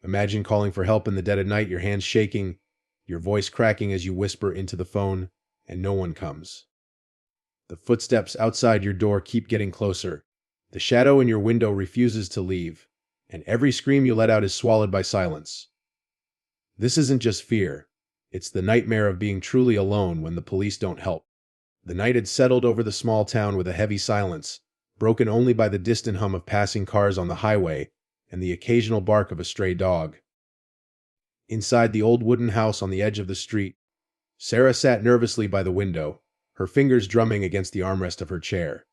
Imagine calling for help in the dead of night, your hands shaking, your voice cracking as you whisper into the phone, and no one comes. The footsteps outside your door keep getting closer. The shadow in your window refuses to leave, and every scream you let out is swallowed by silence. This isn't just fear. It's the nightmare of being truly alone when the police don't help. The night had settled over the small town with a heavy silence, broken only by the distant hum of passing cars on the highway and the occasional bark of a stray dog. Inside the old wooden house on the edge of the street, Sarah sat nervously by the window, her fingers drumming against the armrest of her chair.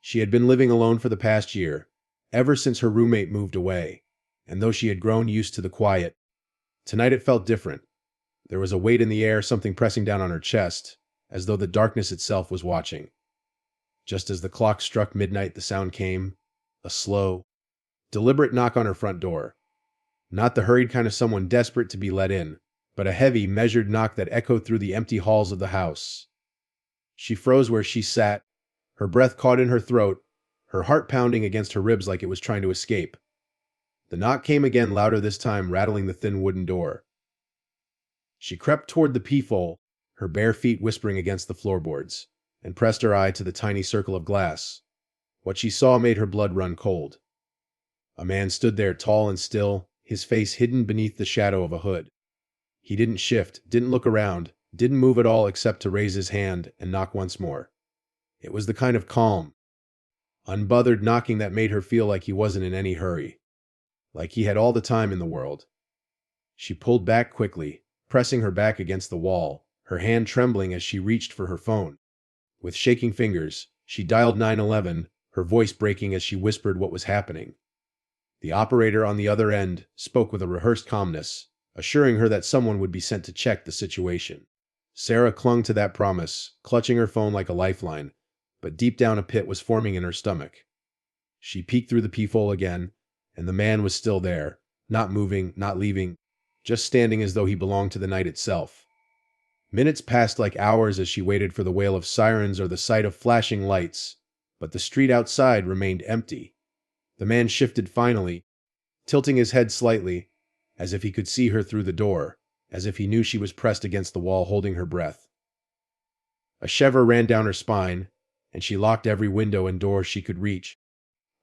She had been living alone for the past year, ever since her roommate moved away, and though she had grown used to the quiet, tonight it felt different. There was a weight in the air, something pressing down on her chest, as though the darkness itself was watching. Just as the clock struck midnight, the sound came, a slow, deliberate knock on her front door. Not the hurried kind of someone desperate to be let in, but a heavy, measured knock that echoed through the empty halls of the house. She froze where she sat, her breath caught in her throat, her heart pounding against her ribs like it was trying to escape. The knock came again, louder this time, rattling the thin wooden door. She crept toward the peephole, her bare feet whispering against the floorboards, and pressed her eye to the tiny circle of glass. What she saw made her blood run cold. A man stood there, tall and still, his face hidden beneath the shadow of a hood. He didn't shift, didn't look around, didn't move at all except to raise his hand and knock once more. It was the kind of calm, unbothered knocking that made her feel like he wasn't in any hurry, like he had all the time in the world. She pulled back quickly, pressing her back against the wall, her hand trembling as she reached for her phone. With shaking fingers, she dialed 911, her voice breaking as she whispered what was happening. The operator on the other end spoke with a rehearsed calmness, assuring her that someone would be sent to check the situation. Sarah clung to that promise, clutching her phone like a lifeline, but deep down a pit was forming in her stomach. She peeked through the peephole again, and the man was still there, not moving, not leaving, just standing as though he belonged to the night itself. Minutes passed like hours as she waited for the wail of sirens or the sight of flashing lights, but the street outside remained empty. The man shifted finally, tilting his head slightly, as if he could see her through the door, as if he knew she was pressed against the wall holding her breath. A shiver ran down her spine, and she locked every window and door she could reach,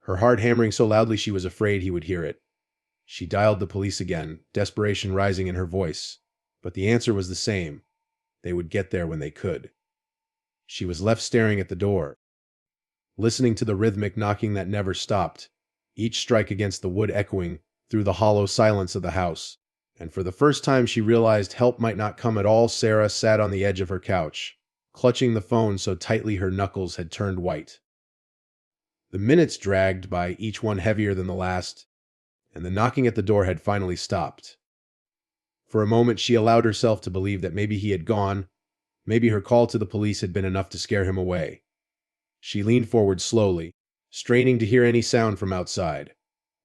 her heart hammering so loudly she was afraid he would hear it. She dialed the police again, desperation rising in her voice, but the answer was the same. They would get there when they could. She was left staring at the door, listening to the rhythmic knocking that never stopped, each strike against the wood echoing through the hollow silence of the house. And for the first time she realized help might not come at all. Sarah sat on the edge of her couch, clutching the phone so tightly her knuckles had turned white. The minutes dragged by, each one heavier than the last, and the knocking at the door had finally stopped. For a moment she allowed herself to believe that maybe he had gone, maybe her call to the police had been enough to scare him away. She leaned forward slowly, straining to hear any sound from outside.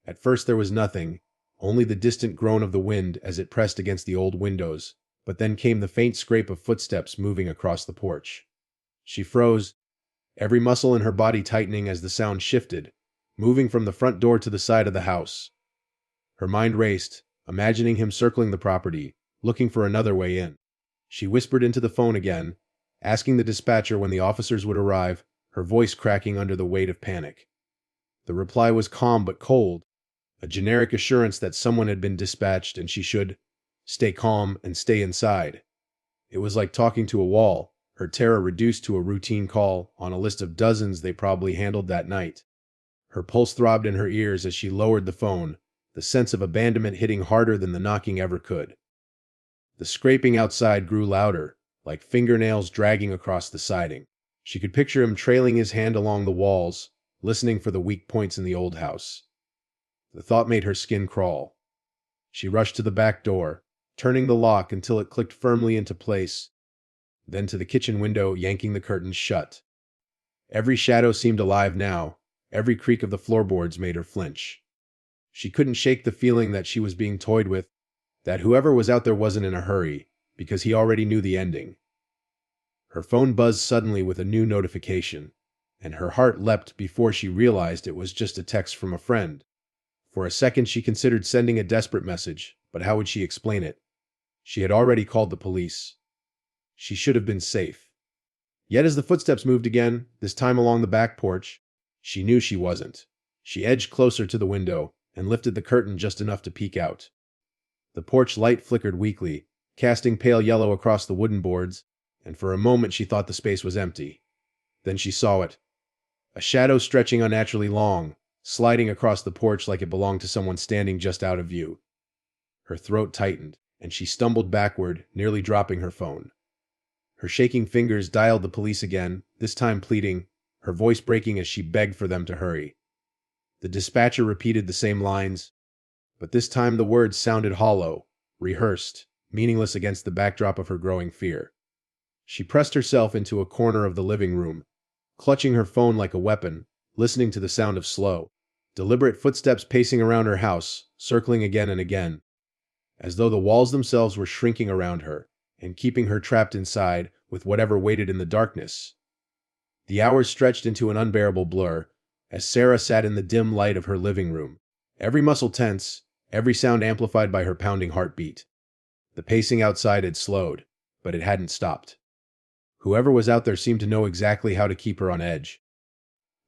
At first there was nothing, only the distant groan of the wind as it pressed against the old windows, but then came the faint scrape of footsteps moving across the porch. She froze, every muscle in her body tightening as the sound shifted, moving from the front door to the side of the house. Her mind raced, imagining him circling the property, looking for another way in. She whispered into the phone again, asking the dispatcher when the officers would arrive, her voice cracking under the weight of panic. The reply was calm but cold, a generic assurance that someone had been dispatched and she should stay calm and stay inside. It was like talking to a wall, her terror reduced to a routine call on a list of dozens they probably handled that night. Her pulse throbbed in her ears as she lowered the phone, the sense of abandonment hitting harder than the knocking ever could. The scraping outside grew louder, like fingernails dragging across the siding. She could picture him trailing his hand along the walls, listening for the weak points in the old house. The thought made her skin crawl. She rushed to the back door, turning the lock until it clicked firmly into place, then to the kitchen window, yanking the curtains shut. Every shadow seemed alive now, every creak of the floorboards made her flinch. She couldn't shake the feeling that she was being toyed with, that whoever was out there wasn't in a hurry, because he already knew the ending. Her phone buzzed suddenly with a new notification, and her heart leapt before she realized it was just a text from a friend. For a second, she considered sending a desperate message, but how would she explain it? She had already called the police. She should have been safe. Yet as the footsteps moved again, this time along the back porch, she knew she wasn't. She edged closer to the window and lifted the curtain just enough to peek out. The porch light flickered weakly, casting pale yellow across the wooden boards, and for a moment she thought the space was empty. Then she saw it. A shadow stretching unnaturally long, sliding across the porch like it belonged to someone standing just out of view. Her throat tightened, and she stumbled backward, nearly dropping her phone. Her shaking fingers dialed the police again, this time pleading, her voice breaking as she begged for them to hurry. The dispatcher repeated the same lines, but this time the words sounded hollow, rehearsed, meaningless against the backdrop of her growing fear. She pressed herself into a corner of the living room, clutching her phone like a weapon, listening to the sound of slow, deliberate footsteps pacing around her house, circling again and again, as though the walls themselves were shrinking around her and keeping her trapped inside with whatever waited in the darkness. The hours stretched into an unbearable blur as Sarah sat in the dim light of her living room, every muscle tense, every sound amplified by her pounding heartbeat. The pacing outside had slowed, but it hadn't stopped. Whoever was out there seemed to know exactly how to keep her on edge.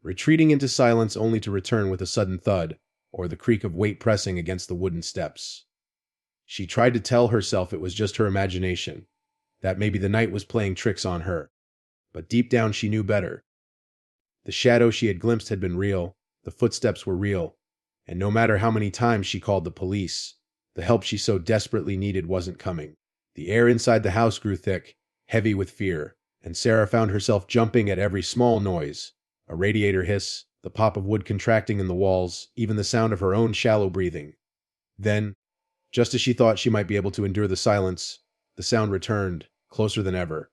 Retreating into silence only to return with a sudden thud, or the creak of weight pressing against the wooden steps. She tried to tell herself it was just her imagination, that maybe the night was playing tricks on her. But deep down she knew better. The shadow she had glimpsed had been real, the footsteps were real, and no matter how many times she called the police, the help she so desperately needed wasn't coming. The air inside the house grew thick, heavy with fear, and Sarah found herself jumping at every small noise, a radiator hiss, the pop of wood contracting in the walls, even the sound of her own shallow breathing. Then, just as she thought she might be able to endure the silence, the sound returned, closer than ever.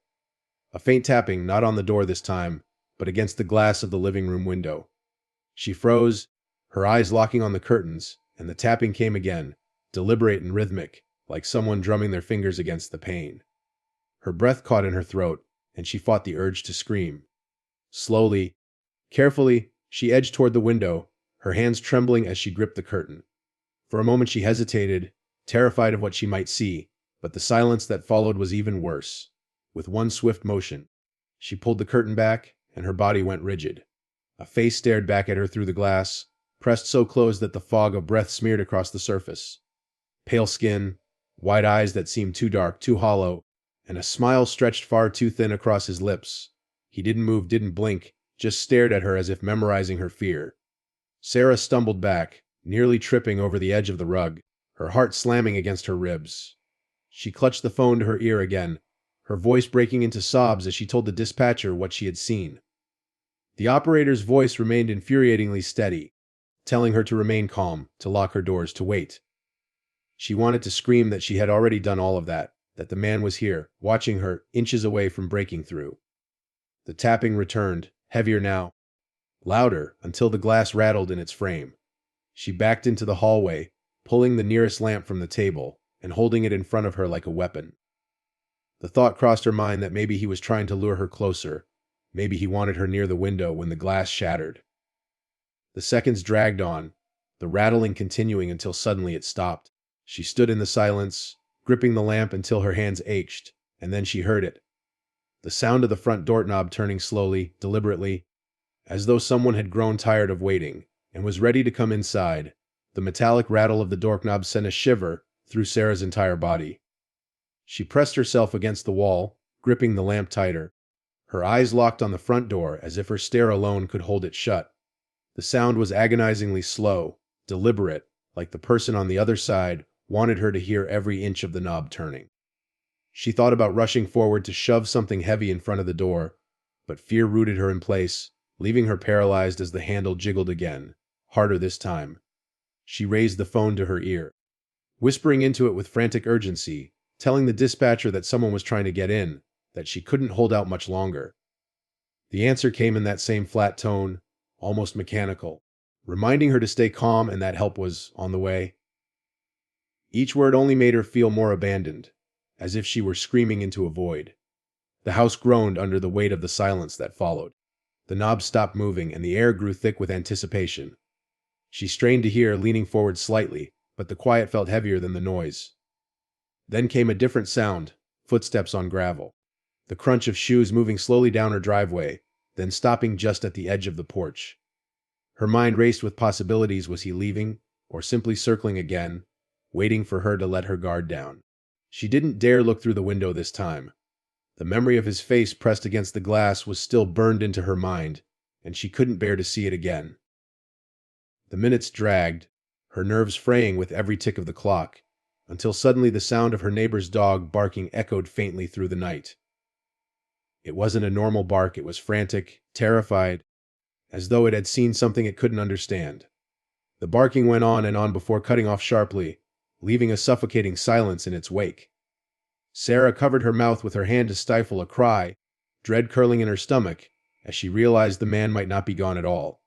A faint tapping, not on the door this time, but against the glass of the living room window. She froze, her eyes locking on the curtains, and the tapping came again, deliberate and rhythmic, like someone drumming their fingers against the pane. Her breath caught in her throat, and she fought the urge to scream. Slowly, carefully, she edged toward the window, her hands trembling as she gripped the curtain. For a moment she hesitated, terrified of what she might see, but the silence that followed was even worse. With one swift motion, she pulled the curtain back, and her body went rigid. A face stared back at her through the glass, pressed so close that the fog of breath smeared across the surface. Pale skin, wide eyes that seemed too dark, too hollow, and a smile stretched far too thin across his lips. He didn't move, didn't blink, just stared at her as if memorizing her fear. Sarah stumbled back, nearly tripping over the edge of the rug, her heart slamming against her ribs. She clutched the phone to her ear again, her voice breaking into sobs as she told the dispatcher what she had seen. The operator's voice remained infuriatingly steady, telling her to remain calm, to lock her doors, to wait. She wanted to scream that she had already done all of that the man was here, watching her, inches away from breaking through. The tapping returned, heavier now, louder, until the glass rattled in its frame. She backed into the hallway, pulling the nearest lamp from the table and holding it in front of her like a weapon. The thought crossed her mind that maybe he was trying to lure her closer. Maybe he wanted her near the window when the glass shattered. The seconds dragged on, the rattling continuing until suddenly it stopped. She stood in the silence, gripping the lamp until her hands ached, and then she heard it. The sound of the front doorknob turning slowly, deliberately, as though someone had grown tired of waiting and was ready to come inside. The metallic rattle of the doorknob sent a shiver through Sarah's entire body. She pressed herself against the wall, gripping the lamp tighter, her eyes locked on the front door as if her stare alone could hold it shut. The sound was agonizingly slow, deliberate, like the person on the other side wanted her to hear every inch of the knob turning. She thought about rushing forward to shove something heavy in front of the door, but fear rooted her in place, leaving her paralyzed as the handle jiggled again, harder this time. She raised the phone to her ear, whispering into it with frantic urgency, telling the dispatcher that someone was trying to get in, that she couldn't hold out much longer. The answer came in that same flat tone, almost mechanical, reminding her to stay calm and that help was on the way. Each word only made her feel more abandoned, as if she were screaming into a void. The house groaned under the weight of the silence that followed. The knob stopped moving, and the air grew thick with anticipation. She strained to hear, leaning forward slightly, but the quiet felt heavier than the noise. Then came a different sound, footsteps on gravel. The crunch of shoes moving slowly down her driveway, then stopping just at the edge of the porch. Her mind raced with possibilities. Was he leaving, or simply circling again, waiting for her to let her guard down? She didn't dare look through the window this time. The memory of his face pressed against the glass was still burned into her mind, and she couldn't bear to see it again. The minutes dragged, her nerves fraying with every tick of the clock, until suddenly the sound of her neighbor's dog barking echoed faintly through the night. It wasn't a normal bark, it was frantic, terrified, as though it had seen something it couldn't understand. The barking went on and on before cutting off sharply, leaving a suffocating silence in its wake. Sarah covered her mouth with her hand to stifle a cry, dread curling in her stomach, as she realized the man might not be gone at all.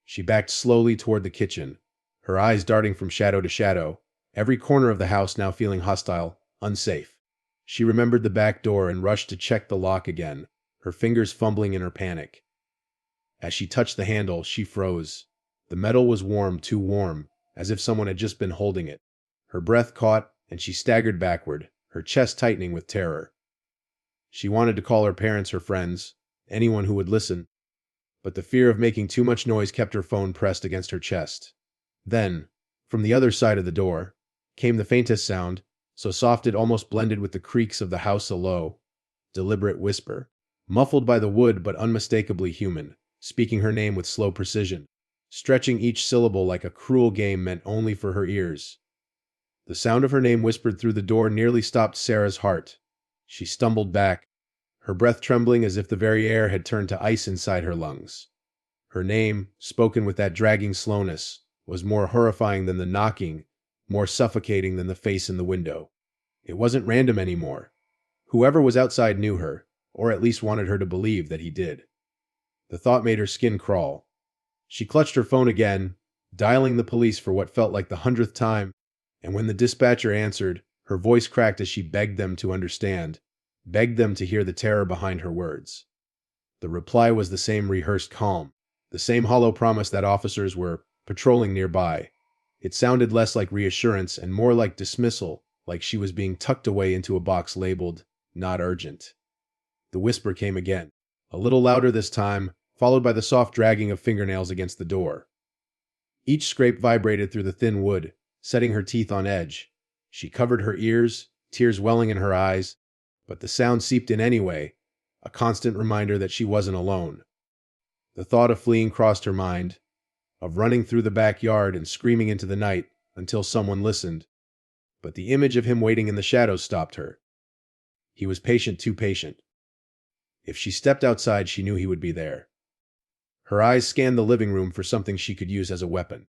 She backed slowly toward the kitchen, her eyes darting from shadow to shadow, every corner of the house now feeling hostile, unsafe. She remembered the back door and rushed to check the lock again, her fingers fumbling in her panic. As she touched the handle, she froze. The metal was warm, too warm, as if someone had just been holding it. Her breath caught, and she staggered backward, her chest tightening with terror. She wanted to call her parents, her friends, anyone who would listen, but the fear of making too much noise kept her phone pressed against her chest. Then, from the other side of the door, came the faintest sound, so soft it almost blended with the creaks of the house, a low, deliberate whisper, muffled by the wood but unmistakably human, speaking her name with slow precision, stretching each syllable like a cruel game meant only for her ears. The sound of her name whispered through the door nearly stopped Sarah's heart. She stumbled back, her breath trembling as if the very air had turned to ice inside her lungs. Her name, spoken with that dragging slowness, was more horrifying than the knocking, more suffocating than the face in the window. It wasn't random anymore. Whoever was outside knew her, or at least wanted her to believe that he did. The thought made her skin crawl. She clutched her phone again, dialing the police for what felt like the 100th time, and when the dispatcher answered, her voice cracked as she begged them to understand, begged them to hear the terror behind her words. The reply was the same rehearsed calm, the same hollow promise that officers were patrolling nearby. It sounded less like reassurance and more like dismissal, like she was being tucked away into a box labeled, "Not urgent." The whisper came again, a little louder this time, followed by the soft dragging of fingernails against the door. Each scrape vibrated through the thin wood, setting her teeth on edge. She covered her ears, tears welling in her eyes, but the sound seeped in anyway, a constant reminder that she wasn't alone. The thought of fleeing crossed her mind, of running through the backyard and screaming into the night until someone listened, but the image of him waiting in the shadows stopped her. He was patient, too patient. If she stepped outside, she knew he would be there. Her eyes scanned the living room for something she could use as a weapon.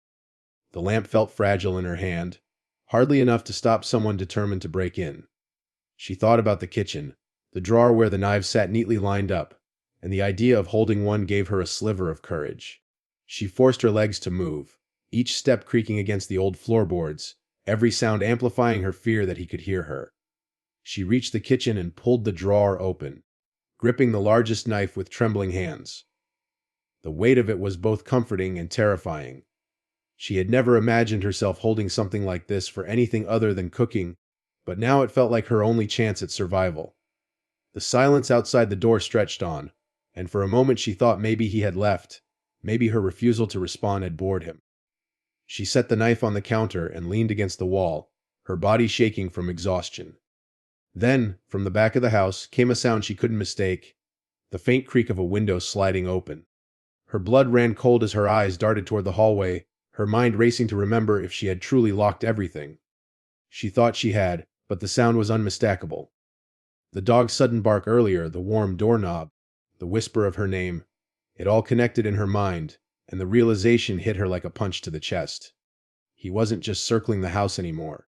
The lamp felt fragile in her hand, hardly enough to stop someone determined to break in. She thought about the kitchen, the drawer where the knives sat neatly lined up, and the idea of holding one gave her a sliver of courage. She forced her legs to move, each step creaking against the old floorboards, every sound amplifying her fear that he could hear her. She reached the kitchen and pulled the drawer open, gripping the largest knife with trembling hands. The weight of it was both comforting and terrifying. She had never imagined herself holding something like this for anything other than cooking, but now it felt like her only chance at survival. The silence outside the door stretched on, and for a moment she thought maybe he had left, maybe her refusal to respond had bored him. She set the knife on the counter and leaned against the wall, her body shaking from exhaustion. Then, from the back of the house, came a sound she couldn't mistake, the faint creak of a window sliding open. Her blood ran cold as her eyes darted toward the hallway, her mind racing to remember if she had truly locked everything. She thought she had, but the sound was unmistakable. The dog's sudden bark earlier, the warm doorknob, the whisper of her name, it all connected in her mind, and the realization hit her like a punch to the chest. He wasn't just circling the house anymore.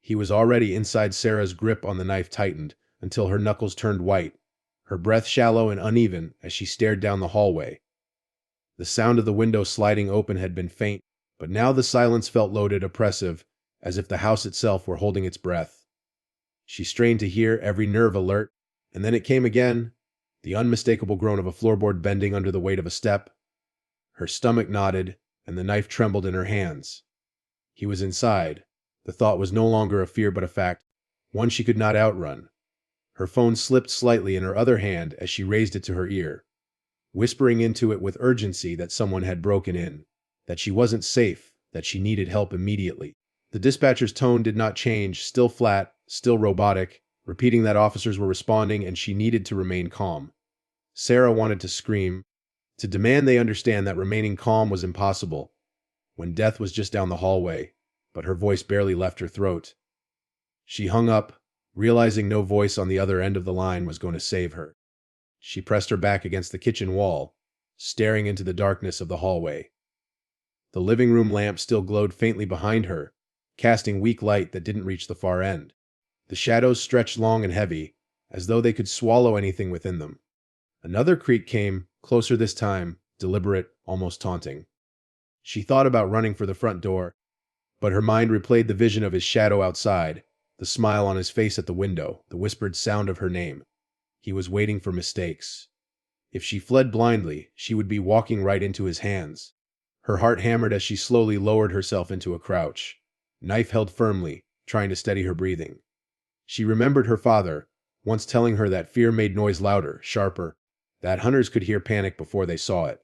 He was already inside. Sarah's grip on the knife tightened until her knuckles turned white, her breath shallow and uneven as she stared down the hallway. The sound of the window sliding open had been faint, but now the silence felt loaded, oppressive, as if the house itself were holding its breath. She strained to hear, every nerve alert, and then it came again, the unmistakable groan of a floorboard bending under the weight of a step. Her stomach knotted, and the knife trembled in her hands. He was inside. The thought was no longer a fear but a fact, one she could not outrun. Her phone slipped slightly in her other hand as she raised it to her ear, whispering into it with urgency that someone had broken in, that she wasn't safe, that she needed help immediately. The dispatcher's tone did not change, still flat, still robotic, repeating that officers were responding and she needed to remain calm. Sarah wanted to scream, to demand they understand that remaining calm was impossible, when death was just down the hallway, but her voice barely left her throat. She hung up, realizing no voice on the other end of the line was going to save her. She pressed her back against the kitchen wall, staring into the darkness of the hallway. The living room lamp still glowed faintly behind her, casting weak light that didn't reach the far end. The shadows stretched long and heavy, as though they could swallow anything within them. Another creak came, closer this time, deliberate, almost taunting. She thought about running for the front door, but her mind replayed the vision of his shadow outside, the smile on his face at the window, the whispered sound of her name. He was waiting for mistakes. If she fled blindly, she would be walking right into his hands. Her heart hammered as she slowly lowered herself into a crouch, knife held firmly, trying to steady her breathing. She remembered her father, once telling her that fear made noise louder, sharper, that hunters could hear panic before they saw it.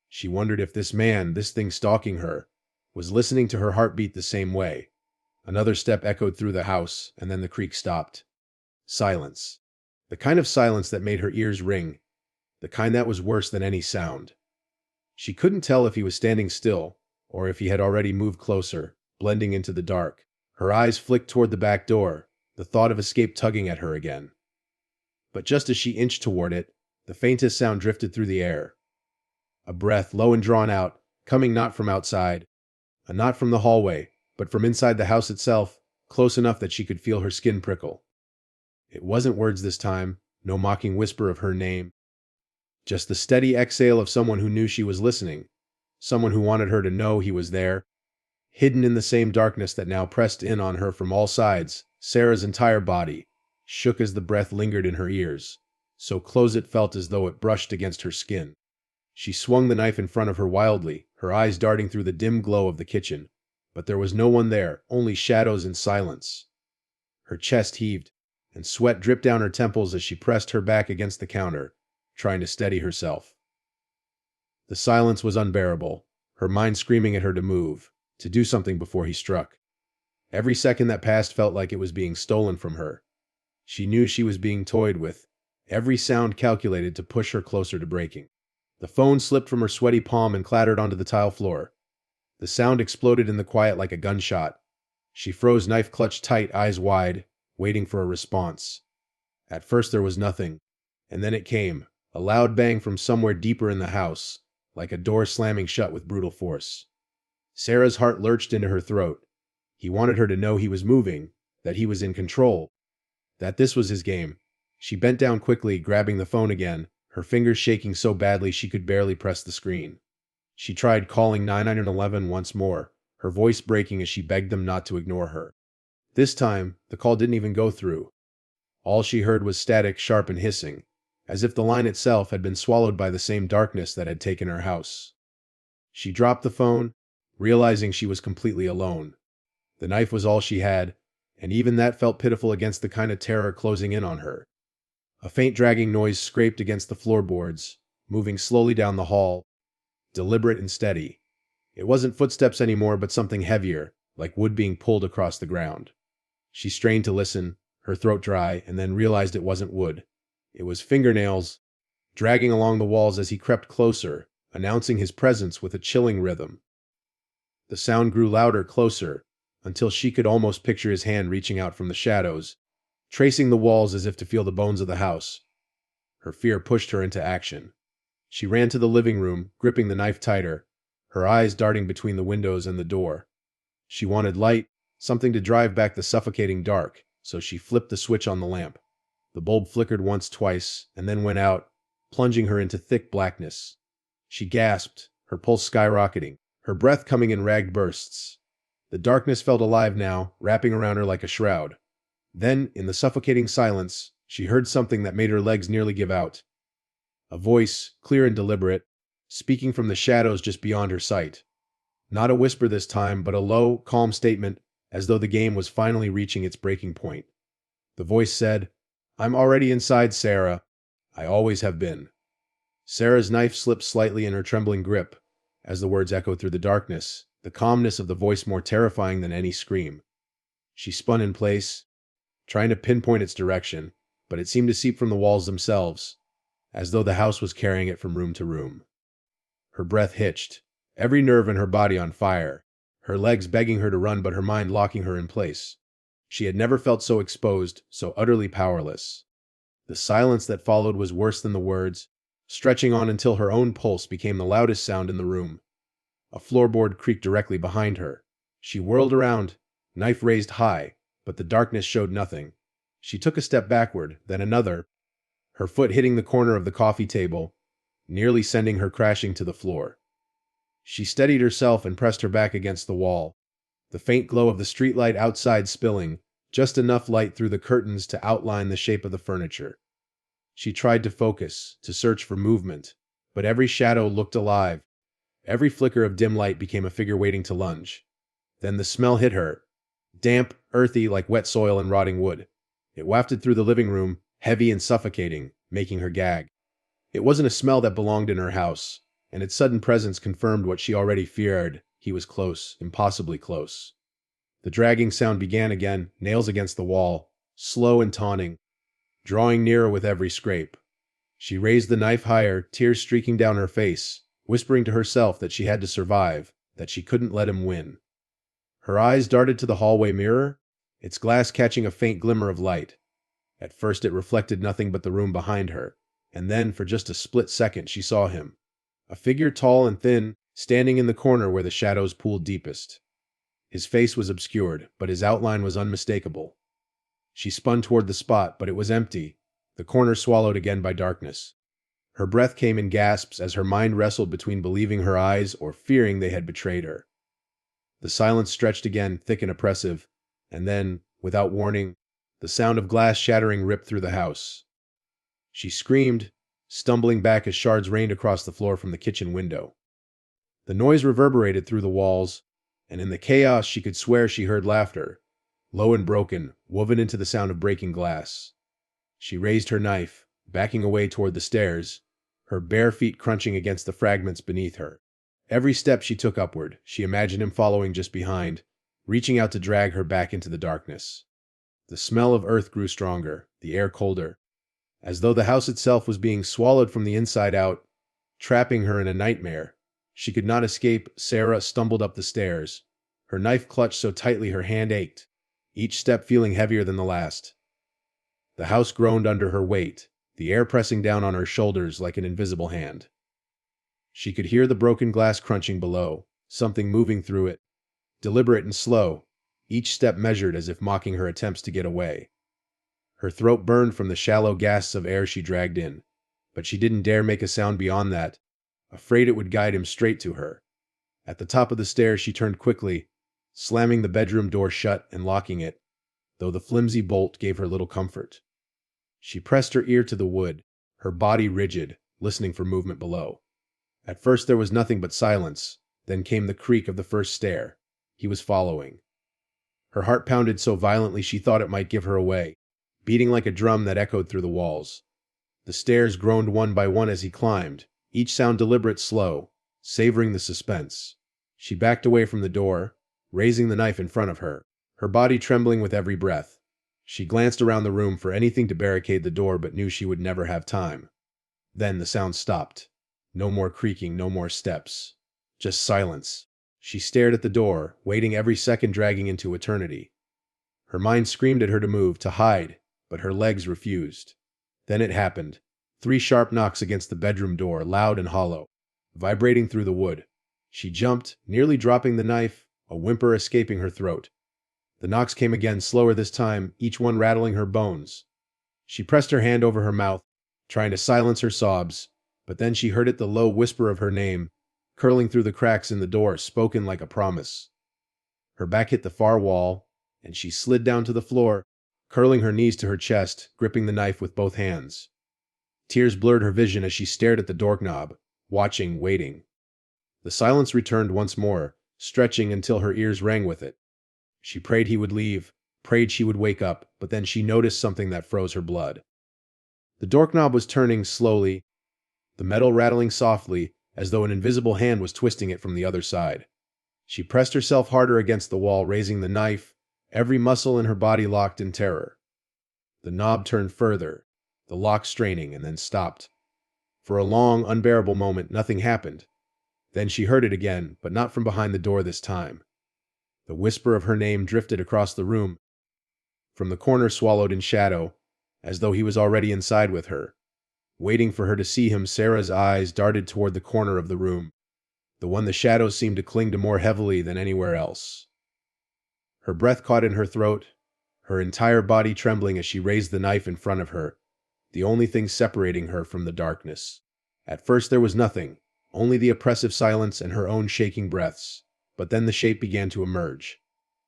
She wondered if this man, this thing stalking her, was listening to her heartbeat the same way. Another step echoed through the house, and then the creak stopped. Silence. The kind of silence that made her ears ring, the kind that was worse than any sound. She couldn't tell if he was standing still, or if he had already moved closer, blending into the dark. Her eyes flicked toward the back door, the thought of escape tugging at her again. But just as she inched toward it, the faintest sound drifted through the air. A breath, low and drawn out, coming not from outside, and not from the hallway, but from inside the house itself, close enough that she could feel her skin prickle. It wasn't words this time, no mocking whisper of her name. Just the steady exhale of someone who knew she was listening, someone who wanted her to know he was there. Hidden in the same darkness that now pressed in on her from all sides, Sarah's entire body shook as the breath lingered in her ears, so close it felt as though it brushed against her skin. She swung the knife in front of her wildly, her eyes darting through the dim glow of the kitchen, but there was no one there, only shadows and silence. Her chest heaved, and sweat dripped down her temples as she pressed her back against the counter, trying to steady herself. The silence was unbearable, her mind screaming at her to move, to do something before he struck. Every second that passed felt like it was being stolen from her. She knew she was being toyed with, every sound calculated to push her closer to breaking. The phone slipped from her sweaty palm and clattered onto the tile floor. The sound exploded in the quiet like a gunshot. She froze, knife clutched tight, eyes wide, waiting for a response. At first there was nothing, and then it came, a loud bang from somewhere deeper in the house, like a door slamming shut with brutal force. Sarah's heart lurched into her throat. He wanted her to know he was moving, that he was in control, that this was his game. She bent down quickly, grabbing the phone again, her fingers shaking so badly she could barely press the screen. She tried calling 911 once more, her voice breaking as she begged them not to ignore her. This time, the call didn't even go through. All she heard was static, sharp and hissing, as if the line itself had been swallowed by the same darkness that had taken her house. She dropped the phone, realizing she was completely alone. The knife was all she had, and even that felt pitiful against the kind of terror closing in on her. A faint dragging noise scraped against the floorboards, moving slowly down the hall, deliberate and steady. It wasn't footsteps anymore, but something heavier, like wood being pulled across the ground. She strained to listen, her throat dry, and then realized it wasn't wood. It was fingernails, dragging along the walls as he crept closer, announcing his presence with a chilling rhythm. The sound grew louder, closer, until she could almost picture his hand reaching out from the shadows, tracing the walls as if to feel the bones of the house. Her fear pushed her into action. She ran to the living room, gripping the knife tighter, her eyes darting between the windows and the door. She wanted light, something to drive back the suffocating dark, so she flipped the switch on the lamp. The bulb flickered once, twice, and then went out, plunging her into thick blackness. She gasped, her pulse skyrocketing, her breath coming in ragged bursts. The darkness felt alive now, wrapping around her like a shroud. Then, in the suffocating silence, she heard something that made her legs nearly give out. A voice, clear and deliberate, speaking from the shadows just beyond her sight. Not a whisper this time, but a low, calm statement, as though the game was finally reaching its breaking point. The voice said, "I'm already inside, Sarah. I always have been." Sarah's knife slipped slightly in her trembling grip as the words echoed through the darkness, the calmness of the voice more terrifying than any scream. She spun in place, trying to pinpoint its direction, but it seemed to seep from the walls themselves, as though the house was carrying it from room to room. Her breath hitched, every nerve in her body on fire, her legs begging her to run but her mind locking her in place. She had never felt so exposed, so utterly powerless. The silence that followed was worse than the words, stretching on until her own pulse became the loudest sound in the room. A floorboard creaked directly behind her. She whirled around, knife raised high, but the darkness showed nothing. She took a step backward, then another, her foot hitting the corner of the coffee table, nearly sending her crashing to the floor. She steadied herself and pressed her back against the wall, the faint glow of the streetlight outside spilling, just enough light through the curtains to outline the shape of the furniture. She tried to focus, to search for movement, but every shadow looked alive. Every flicker of dim light became a figure waiting to lunge. Then the smell hit her, damp, earthy like wet soil and rotting wood. It wafted through the living room, heavy and suffocating, making her gag. It wasn't a smell that belonged in her house, and its sudden presence confirmed what she already feared. He was close, impossibly close. The dragging sound began again, nails against the wall, slow and taunting, drawing nearer with every scrape. She raised the knife higher, tears streaking down her face, whispering to herself that she had to survive, that she couldn't let him win. Her eyes darted to the hallway mirror, its glass catching a faint glimmer of light. At first it reflected nothing but the room behind her, and then for just a split second she saw him. A figure tall and thin, standing in the corner where the shadows pooled deepest. His face was obscured, but his outline was unmistakable. She spun toward the spot, but it was empty, the corner swallowed again by darkness. Her breath came in gasps as her mind wrestled between believing her eyes or fearing they had betrayed her. The silence stretched again, thick and oppressive, and then, without warning, the sound of glass shattering ripped through the house. She screamed, stumbling back as shards rained across the floor from the kitchen window. The noise reverberated through the walls, and in the chaos she could swear she heard laughter, low and broken, woven into the sound of breaking glass. She raised her knife, backing away toward the stairs, her bare feet crunching against the fragments beneath her. Every step she took upward, she imagined him following just behind, reaching out to drag her back into the darkness. The smell of earth grew stronger, the air colder, as though the house itself was being swallowed from the inside out, trapping her in a nightmare. She could not escape. Sarah stumbled up the stairs, her knife clutched so tightly her hand ached, each step feeling heavier than the last. The house groaned under her weight, the air pressing down on her shoulders like an invisible hand. She could hear the broken glass crunching below, something moving through it, deliberate and slow, each step measured as if mocking her attempts to get away. Her throat burned from the shallow gasps of air she dragged in, but she didn't dare make a sound beyond that, afraid it would guide him straight to her. At the top of the stairs she turned quickly, slamming the bedroom door shut and locking it, though the flimsy bolt gave her little comfort. She pressed her ear to the wood, her body rigid, listening for movement below. At first there was nothing but silence, then came the creak of the first stair. He was following. Her heart pounded so violently she thought it might give her away, beating like a drum that echoed through the walls. The stairs groaned one by one as he climbed, each sound deliberate, slow, savoring the suspense. She backed away from the door, raising the knife in front of her, her body trembling with every breath. She glanced around the room for anything to barricade the door but knew she would never have time. Then the sound stopped. No more creaking, no more steps. Just silence. She stared at the door, waiting every second dragging into eternity. Her mind screamed at her to move, to hide, but her legs refused. Then it happened. 3 sharp knocks against the bedroom door, loud and hollow, vibrating through the wood. She jumped, nearly dropping the knife, a whimper escaping her throat. The knocks came again, slower this time, each one rattling her bones. She pressed her hand over her mouth, trying to silence her sobs, but then she heard it, the low whisper of her name, curling through the cracks in the door, spoken like a promise. Her back hit the far wall, and she slid down to the floor, curling her knees to her chest, gripping the knife with both hands. Tears blurred her vision as she stared at the doorknob, watching, waiting. The silence returned once more, stretching until her ears rang with it. She prayed he would leave, prayed she would wake up, but then she noticed something that froze her blood. The doorknob was turning slowly, the metal rattling softly, as though an invisible hand was twisting it from the other side. She pressed herself harder against the wall, raising the knife, every muscle in her body locked in terror. The knob turned further, the lock straining, and then stopped. For a long, unbearable moment, nothing happened. Then she heard it again, but not from behind the door this time. The whisper of her name drifted across the room, from the corner swallowed in shadow, as though he was already inside with her. Waiting for her to see him, Sarah's eyes darted toward the corner of the room, the one the shadows seemed to cling to more heavily than anywhere else. Her breath caught in her throat, her entire body trembling as she raised the knife in front of her, the only thing separating her from the darkness. At first there was nothing, only the oppressive silence and her own shaking breaths, but then the shape began to emerge.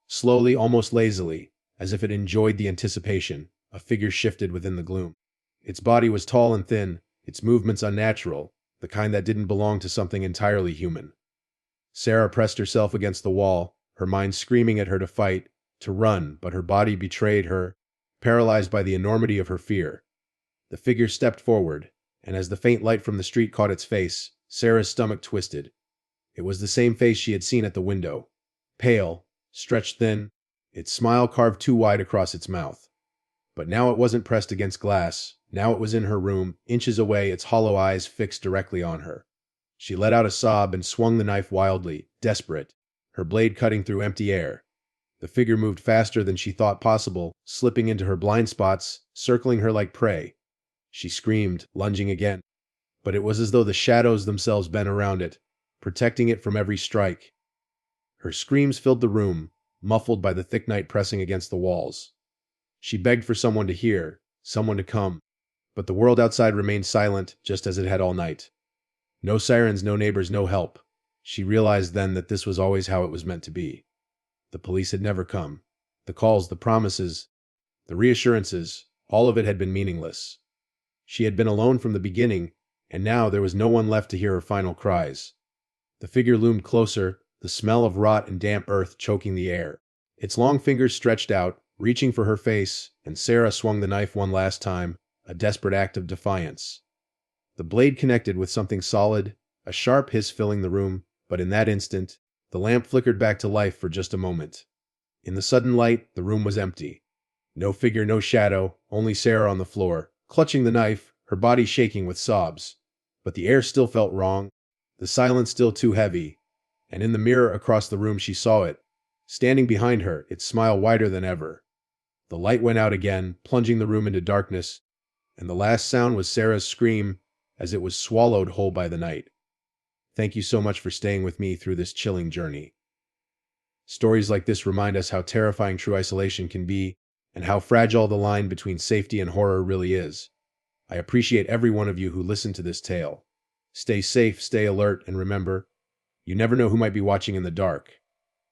Slowly, almost lazily, as if it enjoyed the anticipation, a figure shifted within the gloom. Its body was tall and thin, its movements unnatural, the kind that didn't belong to something entirely human. Sarah pressed herself against the wall, her mind screaming at her to fight, to run, but her body betrayed her, paralyzed by the enormity of her fear. The figure stepped forward, and as the faint light from the street caught its face, Sarah's stomach twisted. It was the same face she had seen at the window. Pale, stretched thin, its smile carved too wide across its mouth. But now it wasn't pressed against glass. Now it was in her room, inches away, its hollow eyes fixed directly on her. She let out a sob and swung the knife wildly, desperate, her blade cutting through empty air. The figure moved faster than she thought possible, slipping into her blind spots, circling her like prey. She screamed, lunging again, but it was as though the shadows themselves bent around it, protecting it from every strike. Her screams filled the room, muffled by the thick night pressing against the walls. She begged for someone to hear, someone to come, but the world outside remained silent, just as it had all night. No sirens, no neighbors, no help. She realized then that this was always how it was meant to be. The police had never come. The calls, the promises, the reassurances, all of it had been meaningless. She had been alone from the beginning, and now there was no one left to hear her final cries. The figure loomed closer, the smell of rot and damp earth choking the air. Its long fingers stretched out, reaching for her face, and Sarah swung the knife one last time, a desperate act of defiance. The blade connected with something solid, a sharp hiss filling the room, but in that instant, the lamp flickered back to life for just a moment. In the sudden light, the room was empty. No figure, no shadow, only Sarah on the floor, clutching the knife, her body shaking with sobs. But the air still felt wrong, the silence still too heavy, and in the mirror across the room she saw it, standing behind her, its smile wider than ever. The light went out again, plunging the room into darkness, and the last sound was Sarah's scream as it was swallowed whole by the night. Thank you so much for staying with me through this chilling journey. Stories like this remind us how terrifying true isolation can be, and how fragile the line between safety and horror really is. I appreciate every one of you who listened to this tale. Stay safe, stay alert, and remember, you never know who might be watching in the dark.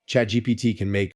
ChatGPT can make